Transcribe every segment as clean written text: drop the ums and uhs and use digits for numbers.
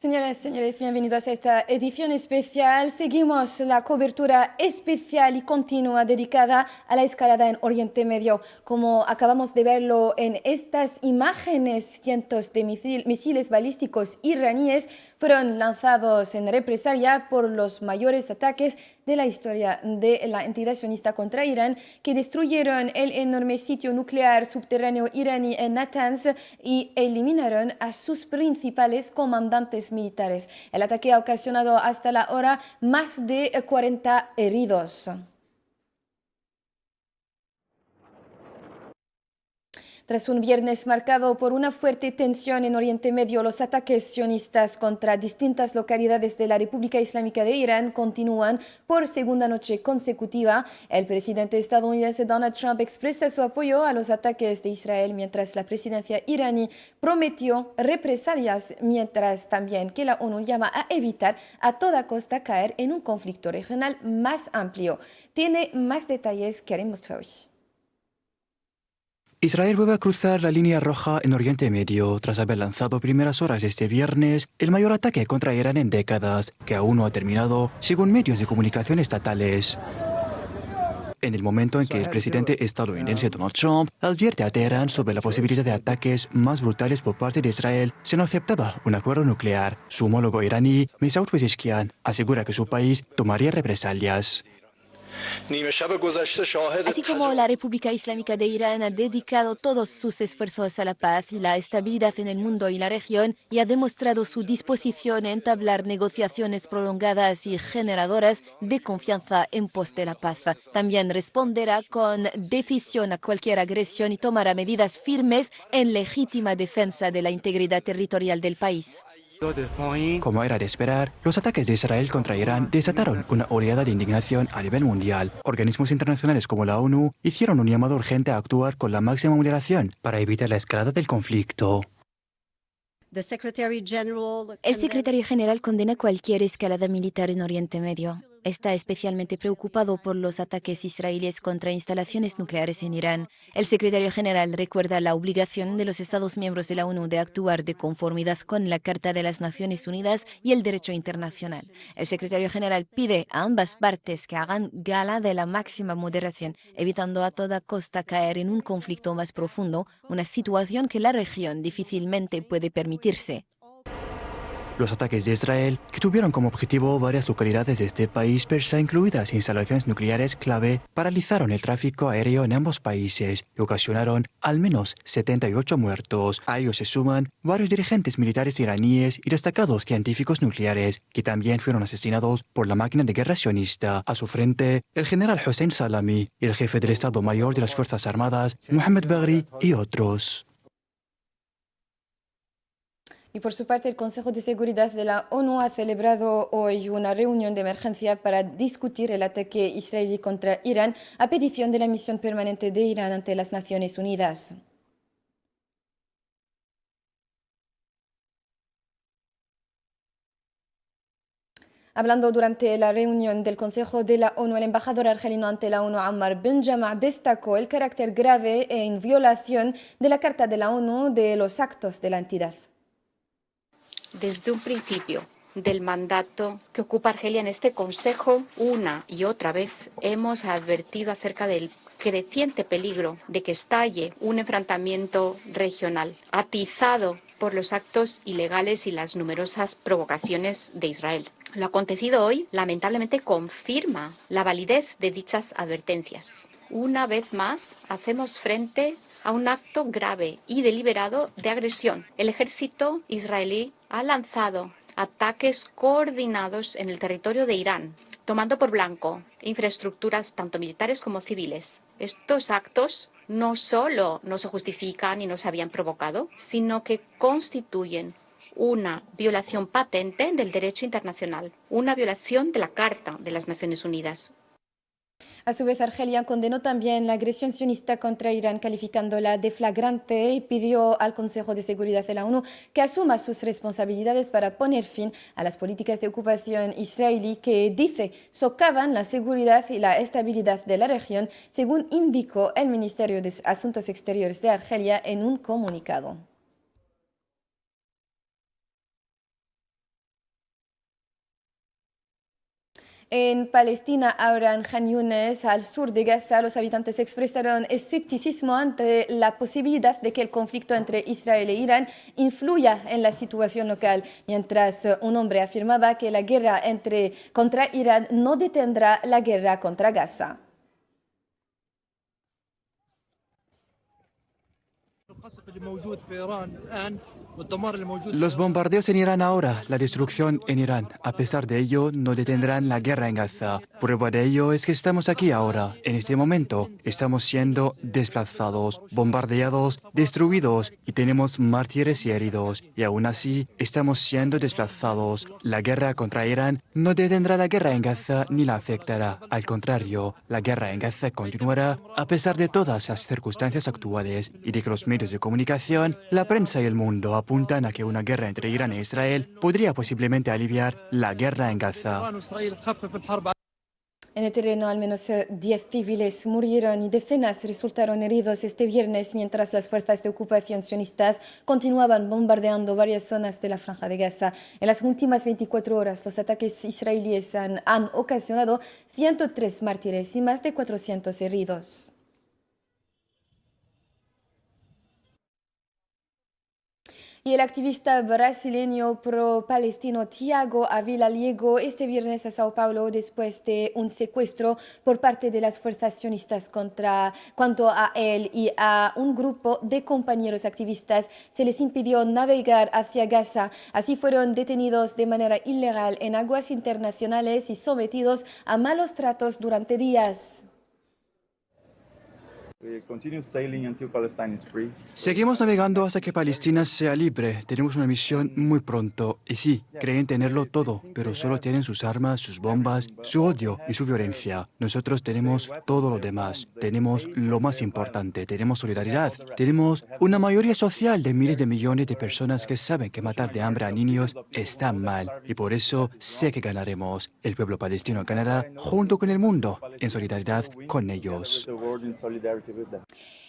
Señoras y señores, bienvenidos a esta edición especial. Seguimos la cobertura especial y continua dedicada a la escalada en Oriente Medio. Como acabamos de verlo en estas imágenes, cientos de misiles balísticos iraníes fueron lanzados en represalia por los mayores ataques de la historia de la entidad sionista contra Irán, que destruyeron el enorme sitio nuclear subterráneo iraní en Natanz y eliminaron a sus principales comandantes militares. El ataque ha ocasionado hasta la hora más de 40 heridos. Tras un viernes marcado por una fuerte tensión en Oriente Medio, los ataques sionistas contra distintas localidades de la República Islámica de Irán continúan por segunda noche consecutiva. El presidente estadounidense Donald Trump expresa su apoyo a los ataques de Israel, mientras la presidencia iraní prometió represalias, mientras también que la ONU llama a evitar a toda costa caer en un conflicto regional más amplio. Tiene más detalles que haremos hoy. Israel vuelve a cruzar la línea roja en Oriente Medio tras haber lanzado primeras horas de este viernes el mayor ataque contra Irán en décadas, que aún no ha terminado, según medios de comunicación estatales. En el momento en que el presidente estadounidense Donald Trump advierte a Teherán sobre la posibilidad de ataques más brutales por parte de Israel si no aceptaba un acuerdo nuclear, su homólogo iraní, Masoud Pezeshkian, asegura que su país tomaría represalias. Así como la República Islámica de Irán ha dedicado todos sus esfuerzos a la paz y la estabilidad en el mundo y la región y ha demostrado su disposición a entablar negociaciones prolongadas y generadoras de confianza en pos de la paz. También responderá con decisión a cualquier agresión y tomará medidas firmes en legítima defensa de la integridad territorial del país. Como era de esperar, los ataques de Israel contra Irán desataron una oleada de indignación a nivel mundial. Organismos internacionales como la ONU hicieron un llamado urgente a actuar con la máxima moderación para evitar la escalada del conflicto. El secretario general condena cualquier escalada militar en Oriente Medio. Está especialmente preocupado por los ataques israelíes contra instalaciones nucleares en Irán. El secretario general recuerda la obligación de los Estados miembros de la ONU de actuar de conformidad con la Carta de las Naciones Unidas y el derecho internacional. El secretario general pide a ambas partes que hagan gala de la máxima moderación, evitando a toda costa caer en un conflicto más profundo, una situación que la región difícilmente puede permitirse. Los ataques de Israel, que tuvieron como objetivo varias localidades de este país persa, incluidas instalaciones nucleares clave, paralizaron el tráfico aéreo en ambos países y ocasionaron al menos 78 muertos. A ellos se suman varios dirigentes militares iraníes y destacados científicos nucleares, que también fueron asesinados por la máquina de guerra sionista. A su frente, el general Hossein Salami y el jefe del Estado Mayor de las Fuerzas Armadas, Mohammed Bagheri, y otros. Y por su parte, el Consejo de Seguridad de la ONU ha celebrado hoy una reunión de emergencia para discutir el ataque israelí contra Irán a petición de la misión permanente de Irán ante las Naciones Unidas. Hablando durante la reunión del Consejo de la ONU, el embajador argelino ante la ONU, Ammar Benjama, destacó el carácter grave en violación de la Carta de la ONU de los actos de la entidad. Desde un principio del mandato que ocupa Argelia en este Consejo, una y otra vez hemos advertido acerca del creciente peligro de que estalle un enfrentamiento regional, atizado por los actos ilegales y las numerosas provocaciones de Israel. Lo acontecido hoy, lamentablemente, confirma la validez de dichas advertencias. Una vez más, hacemos frente a un acto grave y deliberado de agresión. El ejército israelí ha lanzado ataques coordinados en el territorio de Irán, tomando por blanco infraestructuras tanto militares como civiles. Estos actos no solo no se justifican y no se habían provocado, sino que constituyen una violación patente del derecho internacional, una violación de la Carta de las Naciones Unidas. A su vez, Argelia condenó también la agresión sionista contra Irán, calificándola de flagrante, y pidió al Consejo de Seguridad de la ONU que asuma sus responsabilidades para poner fin a las políticas de ocupación israelí que, dice, socavan la seguridad y la estabilidad de la región, según indicó el Ministerio de Asuntos Exteriores de Argelia en un comunicado. En Palestina, ahora en Khan Yunis, al sur de Gaza, los habitantes expresaron escepticismo ante la posibilidad de que el conflicto entre Israel e Irán influya en la situación local, mientras un hombre afirmaba que la guerra contra Irán no detendrá la guerra contra Gaza. Los bombardeos en Irán ahora, la destrucción en Irán, a pesar de ello, no detendrán la guerra en Gaza. Prueba de ello es que estamos aquí ahora, en este momento. Estamos siendo desplazados, bombardeados, destruidos y tenemos mártires y heridos. Y aún así, estamos siendo desplazados. La guerra contra Irán no detendrá la guerra en Gaza ni la afectará. Al contrario, la guerra en Gaza continuará a pesar de todas las circunstancias actuales y de que los medios de comunicación, la prensa y el mundo apuntan a que una guerra entre Irán e Israel podría posiblemente aliviar la guerra en Gaza. En el terreno, al menos 10 civiles murieron y decenas resultaron heridos este viernes mientras las fuerzas de ocupación sionistas continuaban bombardeando varias zonas de la Franja de Gaza. En las últimas 24 horas, los ataques israelíes han ocasionado 103 mártires y más de 400 heridos. Y el activista brasileño pro-palestino Tiago Ávila llegó este viernes a Sao Paulo después de un secuestro por parte de las fuerzas sionistas cuanto a él y a un grupo de compañeros activistas. Se les impidió navegar hacia Gaza. Así fueron detenidos de manera ilegal en aguas internacionales y sometidos a malos tratos durante días. Seguimos navegando hasta que Palestina sea libre. Tenemos una misión muy pronto. Y sí, creen tenerlo todo, pero solo tienen sus armas, sus bombas, su odio y su violencia. Nosotros tenemos todo lo demás. Tenemos lo más importante. Tenemos solidaridad. Tenemos una mayoría social de miles de millones de personas que saben que matar de hambre a niños está mal. Y por eso sé que ganaremos. El pueblo palestino ganará junto con el mundo, en solidaridad con ellos.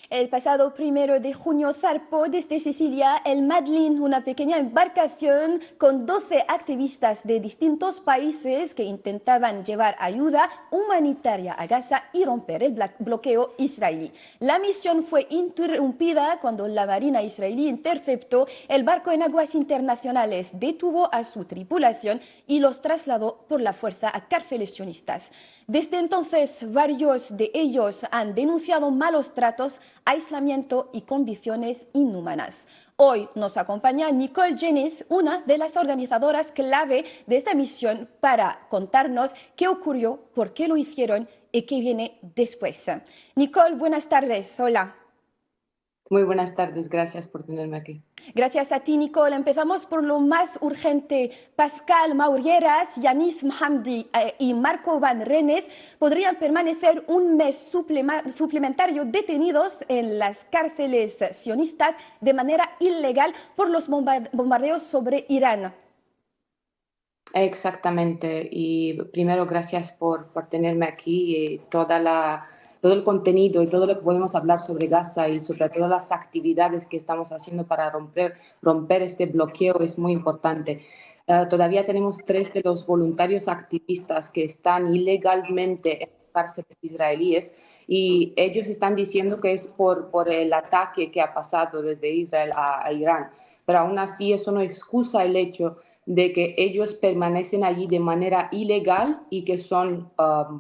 El pasado 1 de junio zarpó desde Sicilia el Madlin, una pequeña embarcación con 12 activistas de distintos países que intentaban llevar ayuda humanitaria a Gaza y romper el bloqueo israelí. La misión fue interrumpida cuando la Marina israelí interceptó el barco en aguas internacionales, detuvo a su tripulación y los trasladó por la fuerza a cárceles sionistas. Desde entonces, varios de ellos han denunciado malos tratos, aislamiento y condiciones inhumanas. Hoy nos acompaña Nicole Jennings, una de las organizadoras clave de esta misión, para contarnos qué ocurrió, por qué lo hicieron y qué viene después. Nicole, buenas tardes. Hola. Muy buenas tardes, gracias por tenerme aquí. Gracias a ti, Nicole. Empezamos por lo más urgente. Pascal Maurieras, Yanis Mhamdi y Marco Van Renes podrían permanecer un mes suplementario detenidos en las cárceles sionistas de manera ilegal por los bombardeos sobre Irán. Exactamente. Y primero, gracias por tenerme aquí y todo el contenido y todo lo que podemos hablar sobre Gaza y sobre todas las actividades que estamos haciendo para romper este bloqueo es muy importante. Todavía tenemos 3 de los voluntarios activistas que están ilegalmente en cárceles israelíes y ellos están diciendo que es por el ataque que ha pasado desde Israel a Irán. Pero aún así eso no excusa el hecho de que ellos permanecen allí de manera ilegal y que son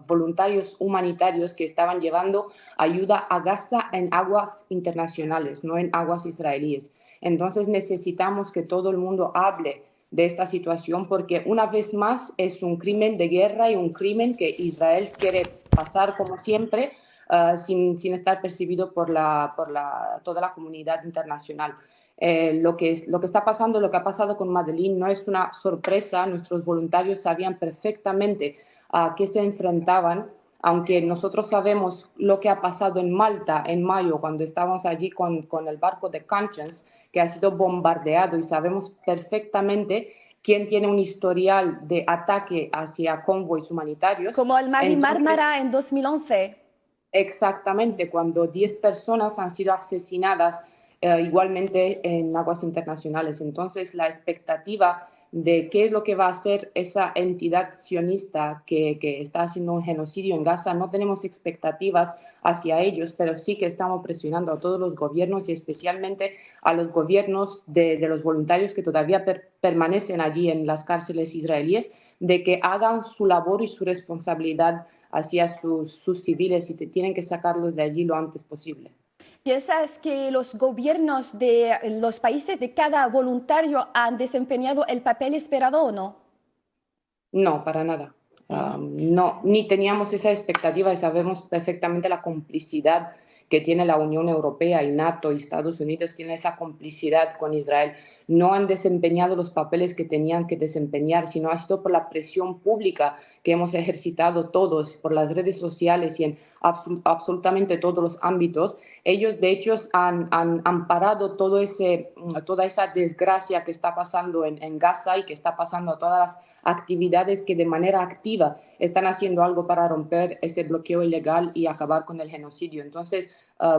voluntarios humanitarios que estaban llevando ayuda a Gaza en aguas internacionales, no en aguas israelíes. Entonces necesitamos que todo el mundo hable de esta situación porque una vez más es un crimen de guerra y un crimen que Israel quiere pasar como siempre sin estar percibido por toda la comunidad internacional. Lo que está pasando, lo que ha pasado con Madlin no es una sorpresa. Nuestros voluntarios sabían perfectamente a qué se enfrentaban, aunque nosotros sabemos lo que ha pasado en Malta en mayo, cuando estábamos allí con el barco de Conscience, que ha sido bombardeado, y sabemos perfectamente quién tiene un historial de ataque hacia convoys humanitarios. Como el Mar y Mármara en 2011. Exactamente, cuando 10 personas han sido asesinadas igualmente en aguas internacionales. Entonces, la expectativa de qué es lo que va a hacer esa entidad sionista que está haciendo un genocidio en Gaza. No tenemos expectativas hacia ellos, pero sí que estamos presionando a todos los gobiernos y especialmente a los gobiernos de los voluntarios que todavía permanecen allí en las cárceles israelíes, de que hagan su labor y su responsabilidad hacia sus civiles y tienen que sacarlos de allí lo antes posible. ¿Piensas que los gobiernos de los países de cada voluntario han desempeñado el papel esperado o no? No, para nada. No, ni teníamos esa expectativa y sabemos perfectamente la complicidad que tiene la Unión Europea y NATO y Estados Unidos, tiene esa complicidad con Israel. No han desempeñado los papeles que tenían que desempeñar, sino ha sido por la presión pública que hemos ejercitado todos, por las redes sociales y en absolutamente todos los ámbitos. Ellos, de hecho, han parado toda esa desgracia que está pasando en Gaza y que está pasando a todas las actividades que de manera activa están haciendo algo para romper ese bloqueo ilegal y acabar con el genocidio. Entonces,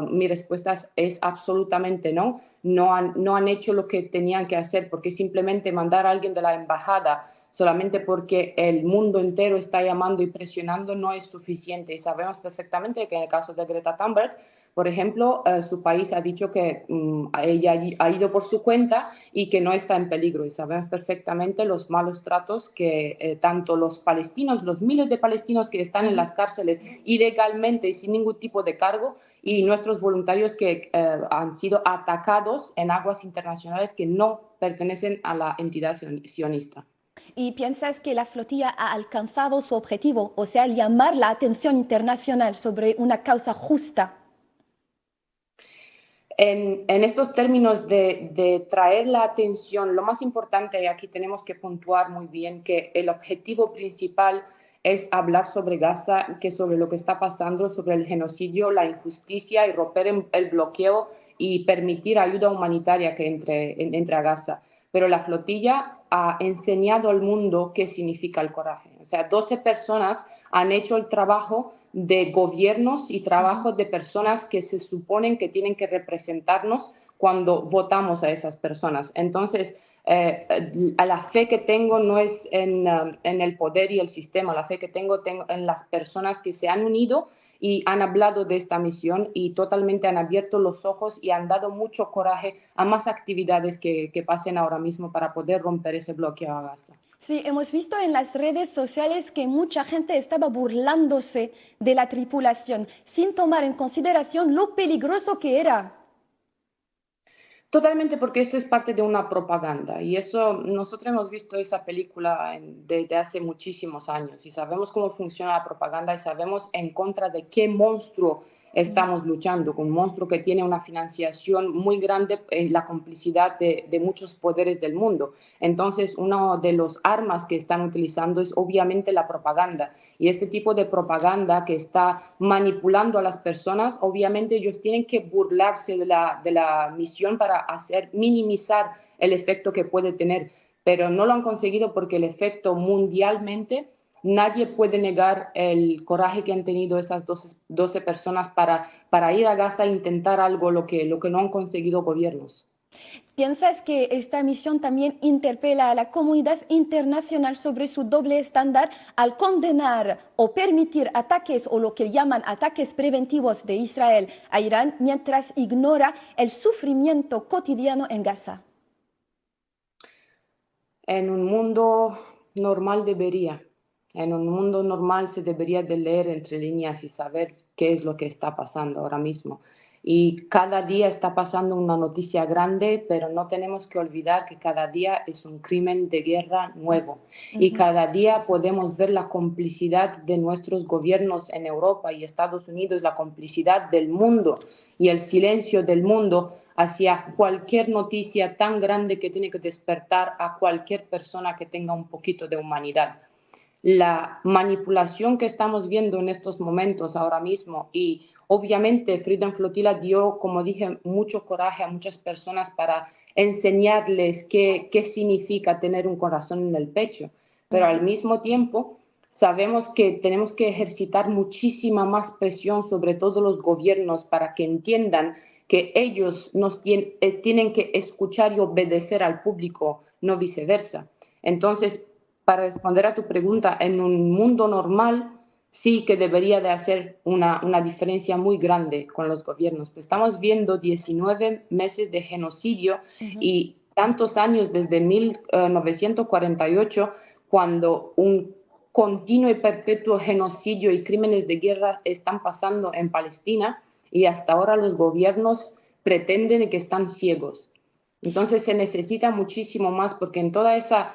mi respuesta es absolutamente no. No han hecho lo que tenían que hacer, porque simplemente mandar a alguien de la embajada solamente porque el mundo entero está llamando y presionando no es suficiente. Y sabemos perfectamente que en el caso de Greta Thunberg, por ejemplo, su país ha dicho que ella ha ido por su cuenta y que no está en peligro. Y sabemos perfectamente los malos tratos que tanto los palestinos, los miles de palestinos que están en las cárceles ilegalmente y sin ningún tipo de cargo, y nuestros voluntarios que han sido atacados en aguas internacionales que no pertenecen a la entidad sionista. ¿Y piensas que la flotilla ha alcanzado su objetivo, o sea, llamar la atención internacional sobre una causa justa? En estos términos de traer la atención, lo más importante, y aquí tenemos que puntuar muy bien, que el objetivo principal es hablar sobre Gaza, que sobre lo que está pasando, sobre el genocidio, la injusticia y romper el bloqueo y permitir ayuda humanitaria que entre a Gaza. Pero la flotilla ha enseñado al mundo qué significa el coraje. O sea, 12 personas han hecho el trabajo de gobiernos y trabajo de personas que se suponen que tienen que representarnos cuando votamos a esas personas. Entonces, la fe que tengo no es en el poder y el sistema, la fe que tengo en las personas que se han unido y han hablado de esta misión y totalmente han abierto los ojos y han dado mucho coraje a más actividades que pasen ahora mismo para poder romper ese bloqueo a Gaza. Sí, hemos visto en las redes sociales que mucha gente estaba burlándose de la tripulación sin tomar en consideración lo peligroso que era. Totalmente, porque esto es parte de una propaganda y eso nosotros hemos visto esa película desde hace muchísimos años y sabemos cómo funciona la propaganda y sabemos en contra de qué monstruo estamos luchando, con un monstruo que tiene una financiación muy grande en la complicidad de muchos poderes del mundo. Entonces, una de las armas que están utilizando es obviamente la propaganda. Y este tipo de propaganda que está manipulando a las personas, obviamente ellos tienen que burlarse de la misión para minimizar el efecto que puede tener. Pero no lo han conseguido porque el efecto mundialmente, nadie puede negar el coraje que han tenido esas 12 personas para ir a Gaza e intentar algo lo que no han conseguido gobiernos. ¿Piensas que esta misión también interpela a la comunidad internacional sobre su doble estándar al condenar o permitir ataques o lo que llaman ataques preventivos de Israel a Irán mientras ignora el sufrimiento cotidiano en Gaza? En un mundo normal debería. En un mundo normal se debería de leer entre líneas y saber qué es lo que está pasando ahora mismo. Y cada día está pasando una noticia grande, pero no tenemos que olvidar que cada día es un crimen de guerra nuevo. Y cada día podemos ver la complicidad de nuestros gobiernos en Europa y Estados Unidos, la complicidad del mundo y el silencio del mundo hacia cualquier noticia tan grande que tiene que despertar a cualquier persona que tenga un poquito de humanidad. La manipulación que estamos viendo en estos momentos ahora mismo y obviamente Freedom Flotilla dio, como dije, mucho coraje a muchas personas para enseñarles qué significa tener un corazón en el pecho, pero al mismo tiempo sabemos que tenemos que ejercitar muchísima más presión sobre todos los gobiernos para que entiendan que ellos tienen que escuchar y obedecer al público, no viceversa. Entonces, para responder a tu pregunta, en un mundo normal sí que debería de hacer una diferencia muy grande con los gobiernos. Pues estamos viendo 19 meses de genocidio y tantos años desde 1948, cuando un continuo y perpetuo genocidio y crímenes de guerra están pasando en Palestina y hasta ahora los gobiernos pretenden que están ciegos. Entonces se necesita muchísimo más porque en toda esa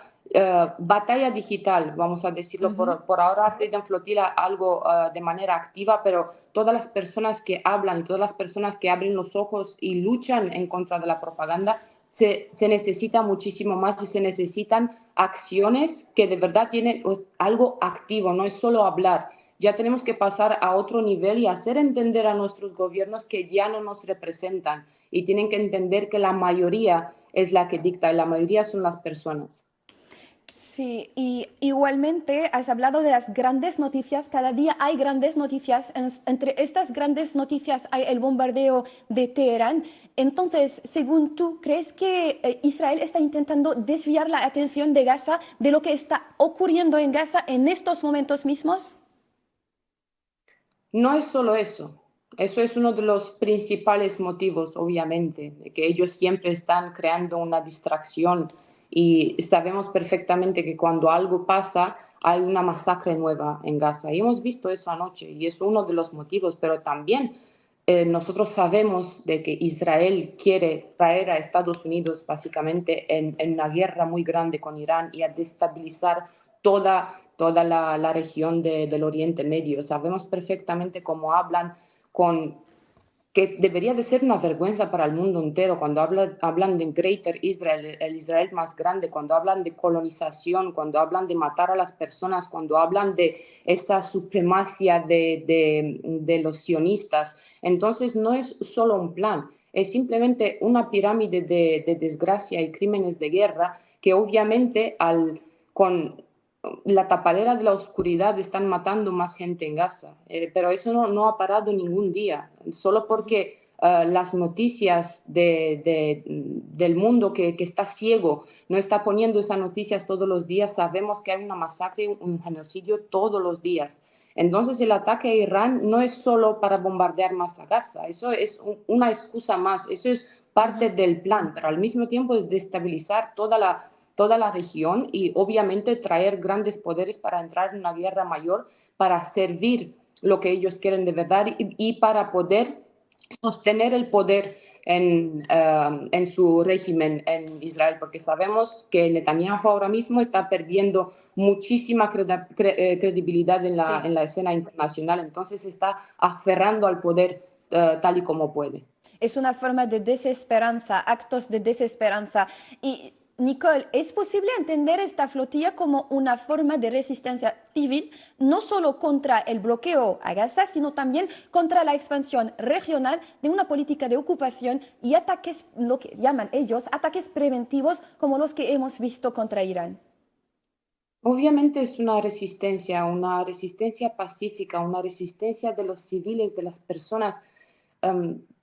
batalla digital, vamos a decirlo, por ahora Freedom Flotilla algo de manera activa, pero todas las personas que hablan, todas las personas que abren los ojos y luchan en contra de la propaganda, se necesita muchísimo más y se necesitan acciones que de verdad tienen algo activo, no es solo hablar. Ya tenemos que pasar a otro nivel y hacer entender a nuestros gobiernos que ya no nos representan y tienen que entender que la mayoría es la que dicta y la mayoría son las personas. Sí, y igualmente has hablado de las grandes noticias. Cada día hay grandes noticias. Entre estas grandes noticias hay el bombardeo de Teherán. Entonces, según tú, ¿crees que Israel está intentando desviar la atención de Gaza de lo que está ocurriendo en Gaza en estos momentos mismos? No es solo eso. Eso es uno de los principales motivos, obviamente, de que ellos siempre están creando una distracción y sabemos perfectamente que cuando algo pasa hay una masacre nueva en Gaza. Y hemos visto eso anoche y es uno de los motivos, pero también nosotros sabemos de que Israel quiere traer a Estados Unidos básicamente en una guerra muy grande con Irán y a destabilizar toda la región del Oriente Medio. Sabemos perfectamente cómo hablan que debería de ser una vergüenza para el mundo entero cuando hablan de Greater Israel, el Israel más grande, cuando hablan de colonización, cuando hablan de matar a las personas, cuando hablan de esa supremacía de los sionistas. Entonces no es solo un plan, es simplemente una pirámide de desgracia y crímenes de guerra que obviamente con la tapadera de la oscuridad están matando más gente en Gaza, pero eso no ha parado ningún día, solo porque las noticias del mundo que está ciego no está poniendo esas noticias todos los días, sabemos que hay una masacre, un genocidio todos los días. Entonces el ataque a Irán no es solo para bombardear más a Gaza, eso es una excusa más, eso es parte del plan, pero al mismo tiempo es destabilizar toda la región y obviamente traer grandes poderes para entrar en una guerra mayor, para servir lo que ellos quieren de verdad y para poder sostener el poder en su régimen en Israel, porque sabemos que Netanyahu ahora mismo está perdiendo muchísima credibilidad en la escena internacional, entonces está aferrando al poder tal y como puede. Es una forma de desesperanza, actos de desesperanza. Y Nicole, ¿es posible entender esta flotilla como una forma de resistencia civil, no solo contra el bloqueo a Gaza, sino también contra la expansión regional de una política de ocupación y ataques, lo que llaman ellos, ataques preventivos como los que hemos visto contra Irán? Obviamente es una resistencia pacífica, una resistencia de los civiles, de las personas.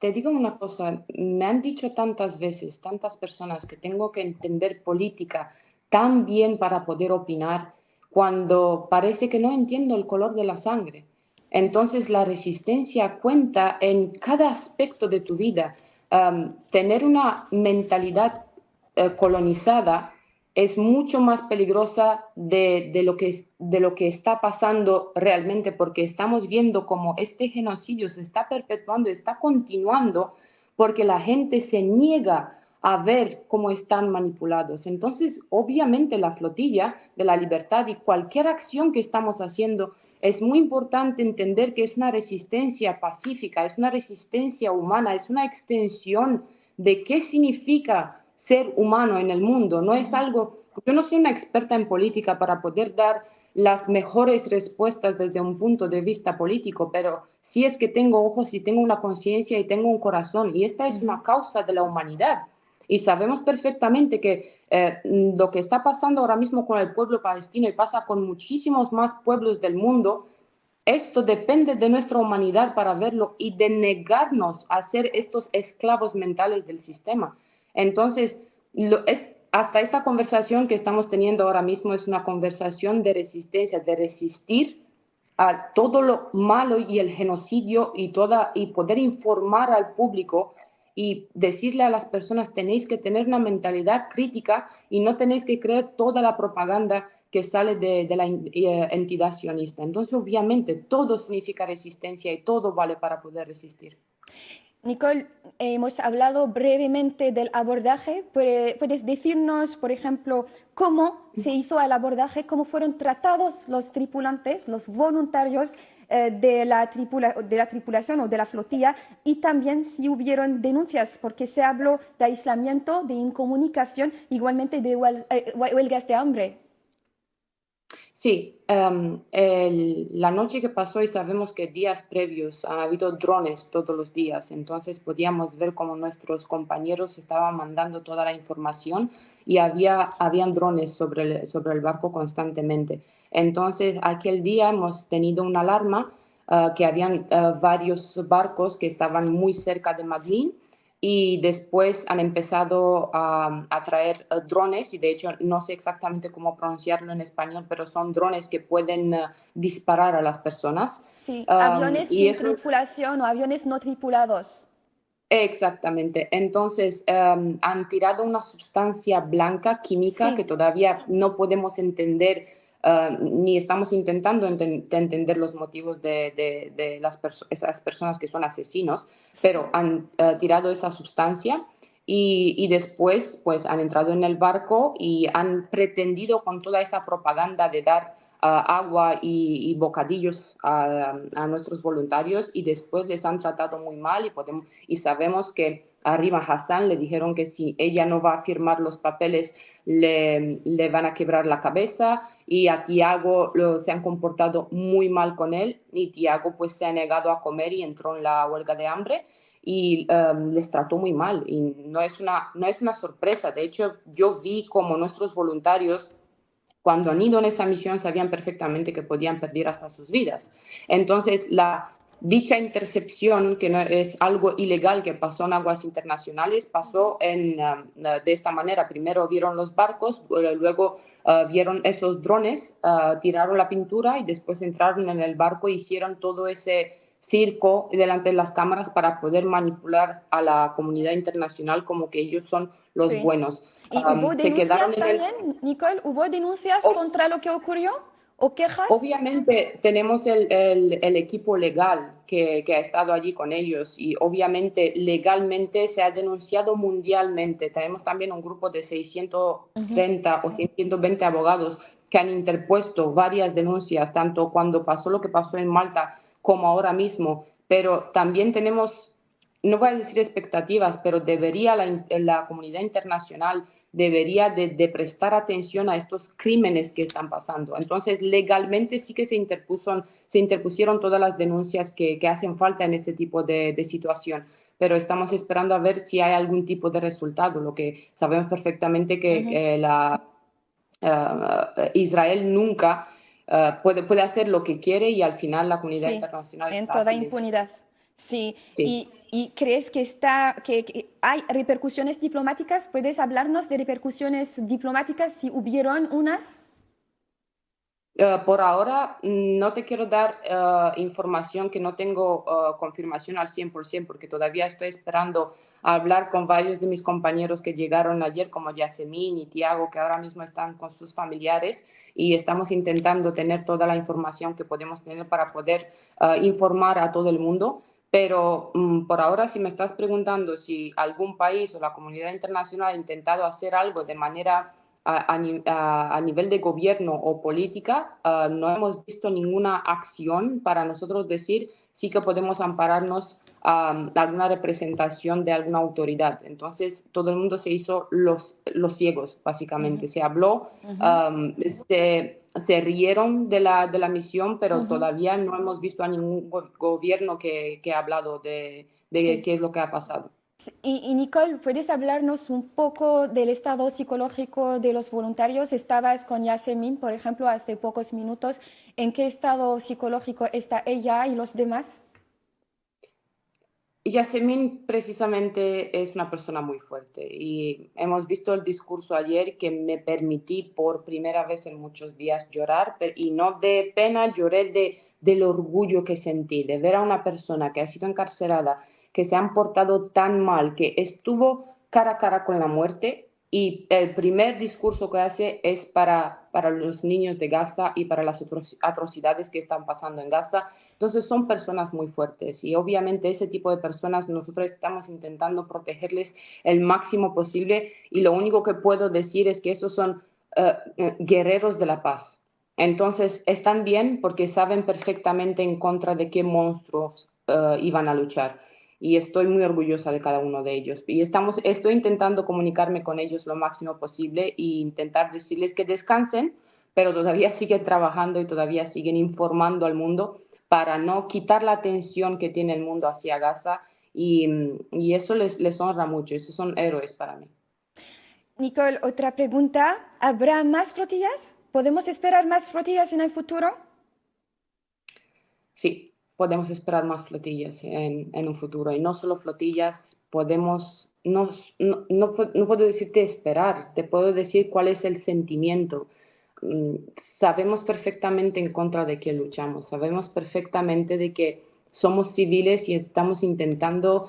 Te digo una cosa, me han dicho tantas veces, tantas personas, que tengo que entender política tan bien para poder opinar, cuando parece que no entiendo el color de la sangre. Entonces la resistencia cuenta en cada aspecto de tu vida. Tener una mentalidad colonizada es mucho más peligrosa de lo que está pasando realmente, porque estamos viendo cómo este genocidio se está perpetuando, está continuando, porque la gente se niega a ver cómo están manipulados. Entonces, obviamente, la flotilla de la libertad y cualquier acción que estamos haciendo, es muy importante entender que es una resistencia pacífica, es una resistencia humana, es una extensión de qué significa ser humano en el mundo. No es algo, yo no soy una experta en política para poder dar las mejores respuestas desde un punto de vista político, pero sí es que tengo ojos y tengo una conciencia y tengo un corazón, y esta es una causa de la humanidad. Y sabemos perfectamente que lo que está pasando ahora mismo con el pueblo palestino y pasa con muchísimos más pueblos del mundo, esto depende de nuestra humanidad para verlo y de negarnos a ser estos esclavos mentales del sistema. Entonces, hasta esta conversación que estamos teniendo ahora mismo es una conversación de resistencia, de resistir a todo lo malo y el genocidio y poder informar al público y decirle a las personas tenéis que tener una mentalidad crítica y no tenéis que creer toda la propaganda que sale de la entidad sionista. Entonces, obviamente, todo significa resistencia y todo vale para poder resistir. Nicole, hemos hablado brevemente del abordaje. ¿Puedes decirnos, por ejemplo, cómo se hizo el abordaje, cómo fueron tratados los tripulantes, los voluntarios de la tripulación o de la flotilla, y también si hubieron denuncias, porque se habló de aislamiento, de incomunicación, igualmente de huelgas de hambre? Sí, la noche que pasó y sabemos que días previos han habido drones todos los días, entonces podíamos ver cómo nuestros compañeros estaban mandando toda la información y habían drones sobre el barco constantemente. Entonces, aquel día hemos tenido una alarma que habían varios barcos que estaban muy cerca de Madlín y después han empezado a traer drones, y de hecho no sé exactamente cómo pronunciarlo en español, pero son drones que pueden disparar a las personas. Sí, aviones sin tripulación o aviones no tripulados. Exactamente. Entonces, han tirado una sustancia blanca química Sí. que todavía no podemos entender, ni estamos intentando entender los motivos de esas personas que son asesinos, pero han tirado esa sustancia y después pues han entrado en el barco y han pretendido con toda esa propaganda de dar agua y bocadillos a nuestros voluntarios, y después les han tratado muy mal y sabemos que a Rima Hassan le dijeron que si ella no va a firmar los papeles le van a quebrar la cabeza, y a Tiago se han comportado muy mal con él, y Tiago pues se ha negado a comer y entró en la huelga de hambre y les trató muy mal, y no es una sorpresa. De hecho, yo vi como nuestros voluntarios, cuando han ido en esa misión, sabían perfectamente que podían perder hasta sus vidas. Entonces, dicha intercepción, que no es algo ilegal que pasó en aguas internacionales, pasó de esta manera. Primero vieron los barcos, luego vieron esos drones, tiraron la pintura y después entraron en el barco e hicieron todo ese circo delante de las cámaras para poder manipular a la comunidad internacional como que ellos son los Sí. buenos. ¿Y hubo Se quedaron denuncias también, Nicole? ¿Hubo denuncias contra lo que ocurrió? ¿O quejas? Obviamente tenemos el equipo legal que ha estado allí con ellos, y obviamente legalmente se ha denunciado mundialmente. Tenemos también un grupo de 630 o 620 abogados que han interpuesto varias denuncias, tanto cuando pasó lo que pasó en Malta como ahora mismo, pero también tenemos, no voy a decir expectativas, pero debería la comunidad internacional debería de prestar atención a estos crímenes que están pasando. Entonces, legalmente sí que se interpusieron todas las denuncias que hacen falta en este tipo de situación, pero estamos esperando a ver si hay algún tipo de resultado. Lo que sabemos perfectamente que Israel nunca puede hacer lo que quiere, y al final la comunidad internacional en está toda silenciosa. impunidad. Sí. Sí. ¿Y crees que hay repercusiones diplomáticas? ¿Puedes hablarnos de repercusiones diplomáticas si hubieron unas? Por ahora no te quiero dar información que no tengo confirmación al 100%, porque todavía estoy esperando a hablar con varios de mis compañeros que llegaron ayer, como Yasemin y Tiago, que ahora mismo están con sus familiares, y estamos intentando tener toda la información que podemos tener para poder informar a todo el mundo. Pero por ahora, si me estás preguntando si algún país o la comunidad internacional ha intentado hacer algo de manera a nivel de gobierno o política, no hemos visto ninguna acción para nosotros decir sí que podemos ampararnos a alguna representación de alguna autoridad. Entonces, todo el mundo se hizo los ciegos, básicamente. Se habló, se rieron de la misión, pero todavía no hemos visto a ningún gobierno que ha hablado de Sí. qué es lo que ha pasado. Y Nicole, ¿puedes hablarnos un poco del estado psicológico de los voluntarios? Estabas con Yasemin, por ejemplo, hace pocos minutos. ¿En qué estado psicológico está ella y los demás? Yasemin precisamente es una persona muy fuerte y hemos visto el discurso ayer que me permití por primera vez en muchos días llorar y no de pena, lloré del orgullo que sentí de ver a una persona que ha sido encarcelada, que se han portado tan mal, que estuvo cara a cara con la muerte y el primer discurso que hace es para los niños de Gaza y para las atrocidades que están pasando en Gaza. Entonces son personas muy fuertes y obviamente ese tipo de personas nosotros estamos intentando protegerles el máximo posible y lo único que puedo decir es que esos son guerreros de la paz. Entonces están bien porque saben perfectamente en contra de qué monstruos iban a luchar y estoy muy orgullosa de cada uno de ellos. Y estoy intentando comunicarme con ellos lo máximo posible e intentar decirles que descansen, pero todavía siguen trabajando y todavía siguen informando al mundo para no quitar la atención que tiene el mundo hacia Gaza y eso les honra mucho, esos son héroes para mí. Nicole, otra pregunta. ¿Habrá más flotillas? ¿Podemos esperar más flotillas en el futuro? Sí, podemos esperar más flotillas en un futuro y no solo flotillas, podemos, no puedo decirte esperar, te puedo decir cuál es el sentimiento. Sabemos perfectamente en contra de qué luchamos, sabemos perfectamente de que somos civiles y estamos intentando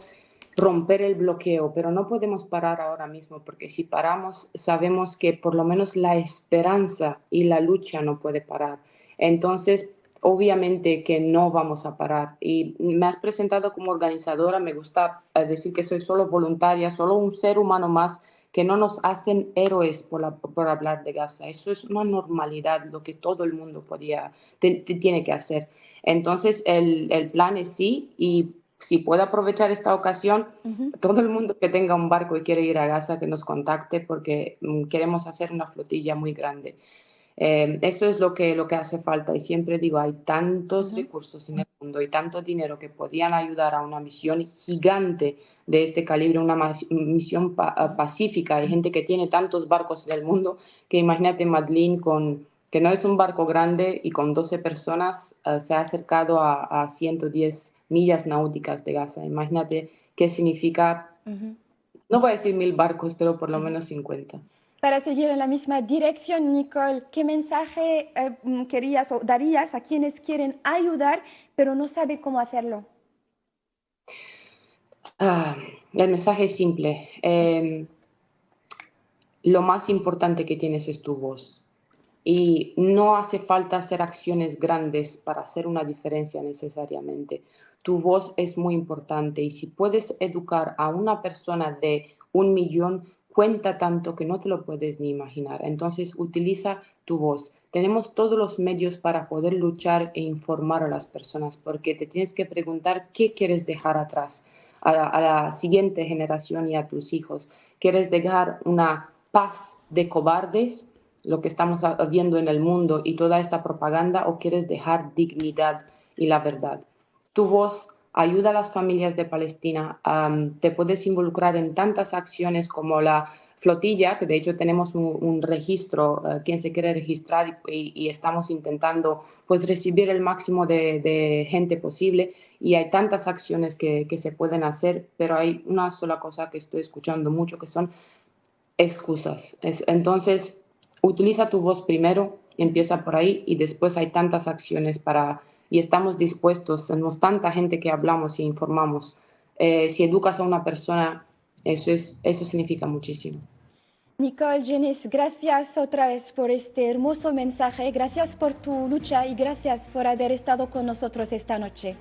romper el bloqueo, pero no podemos parar ahora mismo porque si paramos sabemos que por lo menos la esperanza y la lucha no puede parar. Entonces, obviamente que no vamos a parar. Y me has presentado como organizadora, me gusta decir que soy solo voluntaria, solo un ser humano más que no nos hacen héroes por hablar de Gaza. Eso es una normalidad, lo que todo el mundo tiene que hacer. Entonces, el plan es sí, y si puedo aprovechar esta ocasión, todo el mundo que tenga un barco y quiere ir a Gaza, que nos contacte porque queremos hacer una flotilla muy grande. Eso es lo que hace falta y siempre digo, hay tantos recursos en el mundo y tanto dinero que podían ayudar a una misión gigante de este calibre, una misión pacífica. Hay gente que tiene tantos barcos en el mundo que imagínate Madlin que no es un barco grande y con 12 personas se ha acercado a 110 millas náuticas de Gaza. Imagínate qué significa, no voy a decir 1000 barcos, pero por lo menos 50. Para seguir en la misma dirección, Nicole, ¿qué mensaje querías o darías a quienes quieren ayudar pero no saben cómo hacerlo? El mensaje es simple. Lo más importante que tienes es tu voz. Y no hace falta hacer acciones grandes para hacer una diferencia necesariamente. Tu voz es muy importante y si puedes educar a una persona de 1 millón, cuenta tanto que no te lo puedes ni imaginar. Entonces, utiliza tu voz. Tenemos todos los medios para poder luchar e informar a las personas porque te tienes que preguntar qué quieres dejar atrás a la siguiente generación y a tus hijos. ¿Quieres dejar una paz de cobardes, lo que estamos viendo en el mundo y toda esta propaganda, o quieres dejar dignidad y la verdad? Tu voz ayuda a las familias de Palestina, te puedes involucrar en tantas acciones como la flotilla, que de hecho tenemos un registro, quien se quiere registrar y estamos intentando pues recibir el máximo de gente posible y hay tantas acciones que se pueden hacer, pero hay una sola cosa que estoy escuchando mucho que son excusas. Entonces, utiliza tu voz primero, empieza por ahí y después hay tantas acciones y estamos dispuestos, tenemos tanta gente que hablamos y informamos. Si educas a una persona, eso significa muchísimo. Nicole Jenisch, gracias otra vez por este hermoso mensaje, gracias por tu lucha y gracias por haber estado con nosotros esta noche.